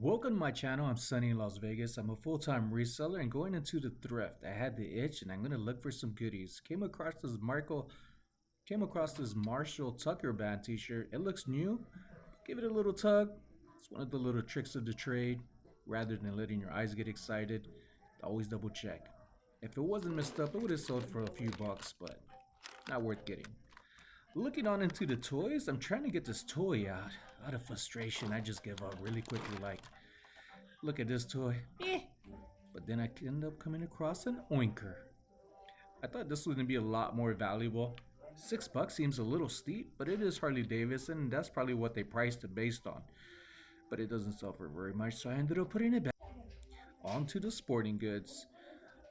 Welcome to my channel. I'm SonnyLasVegas. I'm a full-time reseller and going into the thrift. I had the itch and I'm gonna look for some goodies. Came across this Marshall Tucker Band t-shirt. It looks new. Give it a little tug. It's one of the little tricks of the trade. Rather than letting your eyes get excited, always double check. If it wasn't messed up, it would have sold for a few bucks, but not worth getting. Looking on into the toys, I'm trying to get this toy out. Out of frustration, I just give up really quickly. Like, look at this toy. But then I end up coming across an oinker. I thought this was going to be a lot more valuable. $6 seems a little steep, but it is Harley Davidson, and that's probably what they priced it based on. But it doesn't sell for very much, so I ended up putting it back. On to the sporting goods.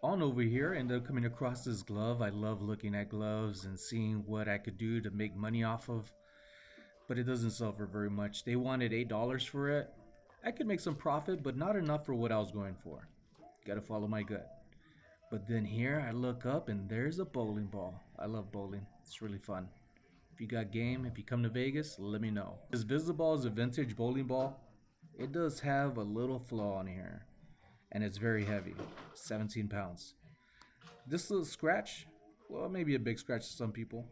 On over here, I ended up coming across this glove. I love looking at gloves and seeing what I could do to make money off of. But it doesn't sell for very much. They wanted $8 for it. I could make some profit, but not enough for what I was going for. Gotta follow my gut. But then here I look up and there's a bowling ball. I love bowling. It's really fun. If you got game, if you come to Vegas, let me know. This Visible is a vintage bowling ball. It does have a little flaw on here. And it's very heavy, 17 pounds. This little scratch, well, maybe a big scratch to some people,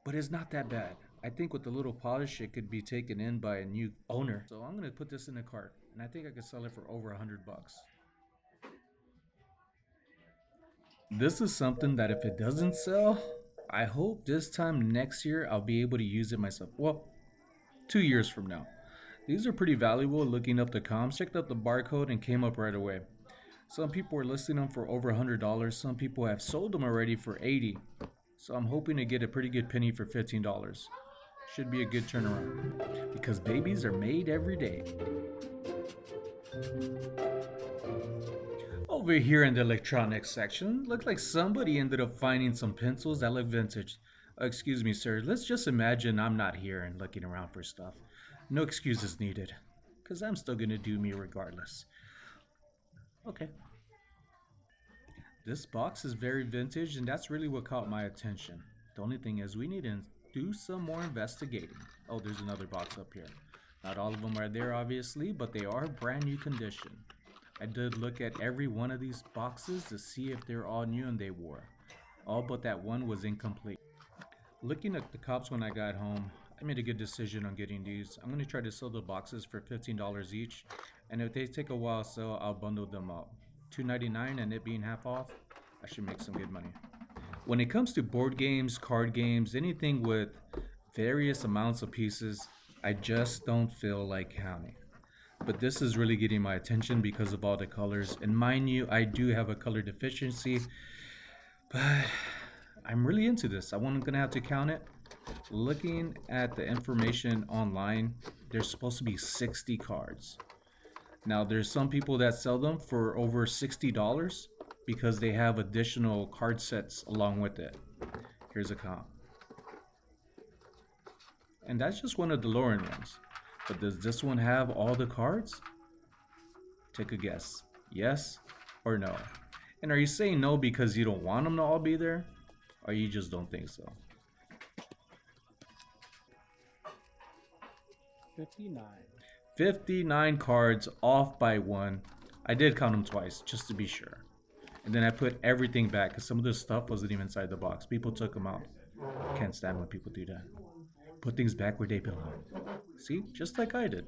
but it's not that bad. I think with a little polish, it could be taken in by a new owner. So I'm gonna put this in a cart, and I think I could sell it for over $100. This is something that if it doesn't sell, I hope this time next year I'll be able to use it myself. Well, 2 years from now. These are pretty valuable. Looking up the comps, checked up the barcode and came up right away. Some people are listing them for over $100. Some people have sold them already for $80. So I'm hoping to get a pretty good penny for $15. Should be a good turnaround because babies are made every day. Over here in the electronics section, looks like somebody ended up finding some pencils that look vintage. Excuse me, sir. Let's just imagine I'm not here and looking around for stuff. No excuses needed, because I'm still going to do me regardless. Okay. This box is very vintage, and that's really what caught my attention. The only thing is we need to do some more investigating. Oh, there's another box up here. Not all of them are there, obviously, but they are brand new condition. I did look at every one of these boxes to see if they're all new, and they were. All but that one was incomplete. Looking at the cops when I got home, I made a good decision on getting these. I'm going to try to sell the boxes for $15 each, and if they take a while to sell, I'll bundle them up. $2.99 and it being half off, I should make some good money. When it comes to board games, card games, anything with various amounts of pieces, I just don't feel like counting. But this is really getting my attention because of all the colors, and mind you, I do have a color deficiency, but I'm really into this. I'm gonna have to count it. Looking at the information online, there's supposed to be 60 cards. Now there's some people that sell them for over $60 because they have additional card sets along with it. Here's a comp. And that's just one of the lower end ones. But does this one have all the cards? Take a guess. Yes or no? And are you saying no because you don't want them to all be there? Or you just don't think so? 59 cards off by one. I did count them twice just to be sure. And then I put everything back because some of this stuff wasn't even inside the box. People took them out. Can't stand when people do that. Put things back where they belong. See? Just like I did.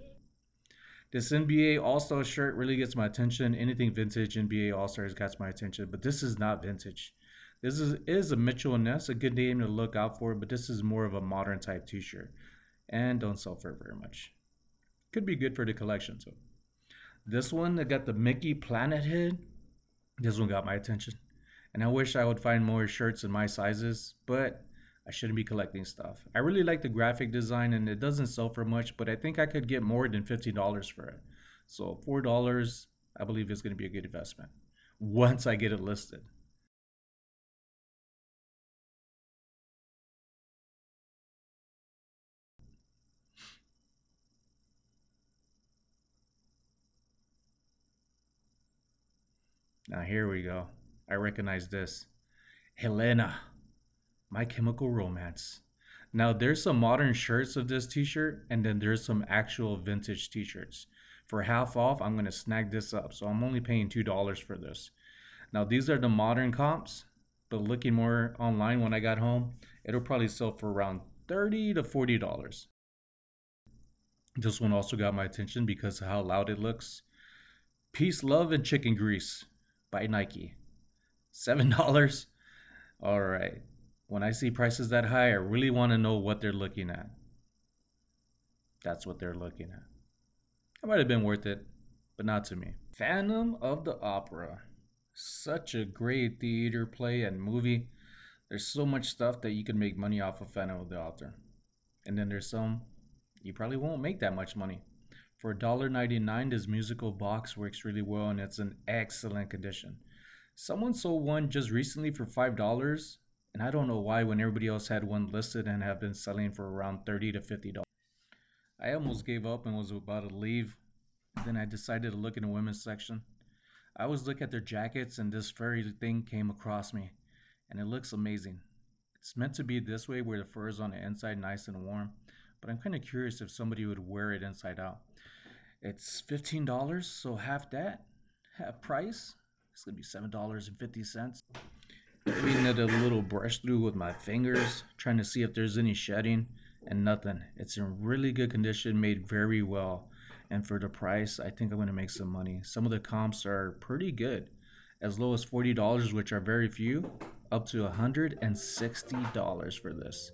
This NBA All-Star shirt really gets my attention. Anything vintage NBA All-Stars gets my attention. But this is not vintage. This is a Mitchell & Ness, a good name to look out for. But this is more of a modern type t-shirt. And don't sell for very much. Could be good for the collection too. This one that got the Mickey Planet head. This one got my attention. And I wish I would find more shirts in my sizes. But I shouldn't be collecting stuff. I really like the graphic design and it doesn't sell for much, but I think I could get more than $15 for it. So $4, I believe is going to be a good investment once I get it listed. Now here we go. I recognize this. Helena, My Chemical Romance. Now there's some modern shirts of this t-shirt and then there's some actual vintage t-shirts. For half off, I'm gonna snag this up. So I'm only paying $2 for this. Now these are the modern comps, but looking more online when I got home, it'll probably sell for around $30 to $40. This one also got my attention because of how loud it looks. Peace, Love, and Chicken Grease by Nike. $7? All right. When I see prices that high, I really want to know what they're looking at. That's what they're looking at. It might have been worth it, but not to me. Phantom of the Opera. Such a great theater play and movie. There's so much stuff that you can make money off of Phantom of the Opera. And then there's some you probably won't make that much money. For $1.99, this musical box works really well and it's in excellent condition. Someone sold one just recently for $5, and I don't know why when everybody else had one listed and have been selling for around $30 to $50. I almost gave up and was about to leave. Then I decided to look in the women's section. I always look at their jackets and this furry thing came across me, and it looks amazing. It's meant to be this way where the fur is on the inside nice and warm, but I'm kind of curious if somebody would wear it inside out. It's $15, so half that, half price. It's gonna be $7.50. Giving it a little brush through with my fingers, trying to see if there's any shedding, and nothing. It's in really good condition, made very well. And for the price, I think I'm gonna make some money. Some of the comps are pretty good. As low as $40, which are very few, up to $160 for this.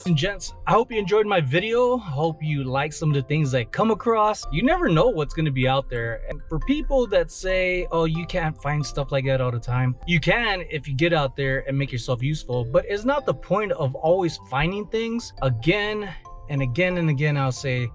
And gents, I hope you enjoyed my video. Hope you like some of the things I come across. You never know what's going to be out there. And for people that say, oh, you can't find stuff like that all the time, you can if you get out there and make yourself useful. But it's not the point of always finding things. Again and again and again, I'll say,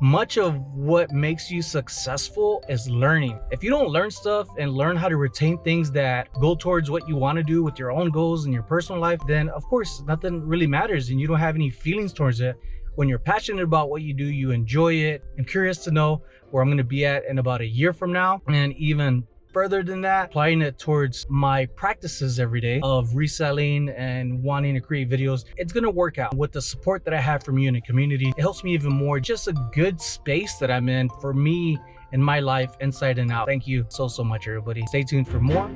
much of what makes you successful is learning. If you don't learn stuff and learn how to retain things that go towards what you want to do with your own goals in your personal life, then of course nothing really matters and you don't have any feelings towards it. When you're passionate about what you do, you enjoy it. I'm curious to know where I'm going to be at in about a year from now, and even further than that, applying it towards my practices every day of reselling and wanting to create videos. It's gonna work out. With the support that I have from you in the community, it helps me even more. Just a good space that I'm in for me and my life inside and out. Thank you so much, everybody. Stay tuned for more.